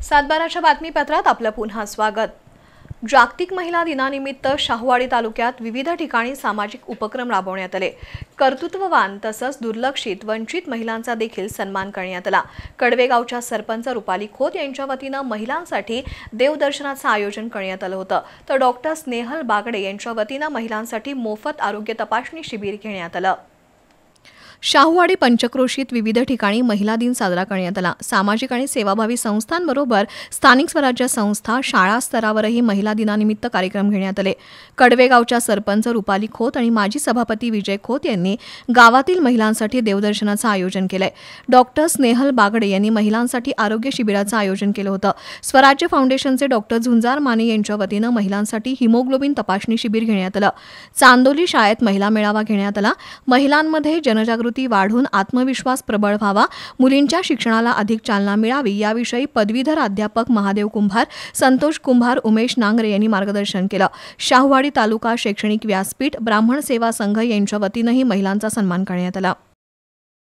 सातबाराच्या बातमीपत्रात आपलं पुन्हा स्वागत। जागतिक महिला दिनानिमित्त शाहूवाडी तालुक्यात विविध ठिकाणी सामाजिक उपक्रम राबवण्यात आले। कर्तृत्ववान तसंच दुर्लक्षित वंचित महिलांचा देखील सन्मान करण्यात आला। कडवे गावच्या सरपंच रुपाली खोत यांच्या वतीने महिलांसाठी देवदर्शनाचं आयोजन करण्यात आलं होतं। तर डॉक्टर स्नेहल बागडे यांच्या वतीने महिलांसाठी मोफत आरोग्य तपासणी शिबिर घेण्यात आलं। शाहूवाडी पंचक्रोशीत विविध ठिकाणी महिला दिन साजरा करण्यात आला। सामाजिक आणि सेवाभावी संस्थांबरोबर स्थानिक स्वराज्य संस्था, शाळा स्तरावरही महिला दिनानिमित्त कार्यक्रम घेण्यात आले। कडवे गावच्या सरपंच रुपाली खोत आणि माजी सभापती विजय खोत यांनी गावातील महिलांसाठी देवदर्शनाचं आयोजन केलंय। डॉक्टर स्नेहल बागडे यांनी महिलांसाठी आरोग्य शिबिराचं आयोजन केलं होतं। स्वराज्य फाउंडेशनचे डॉक्टर झुंजार माने यांच्या वतीने महिलांसाठी हिमोग्लोबिन तपासणी शिबिर घेण्यात आलं। चांदोली शाळेत महिला मेळावा घेण्यात आला। महिलांमध्ये जनजागृती वाढून आत्मविश्वास प्रबळ व्हावा, मुलींच्या शिक्षणाला अधिक चालना मिळावी याविषयी पदवीधर अध्यापक महादेव कुंभार, संतोष कुंभार, उमेश नांगरे यांनी मार्गदर्शन केलं। शाहूवाडी तालुका शैक्षणिक व्यासपीठ, ब्राह्मण सेवा संघ यांच्या वतीनेही महिलांचा सन्मान करण्यात आला।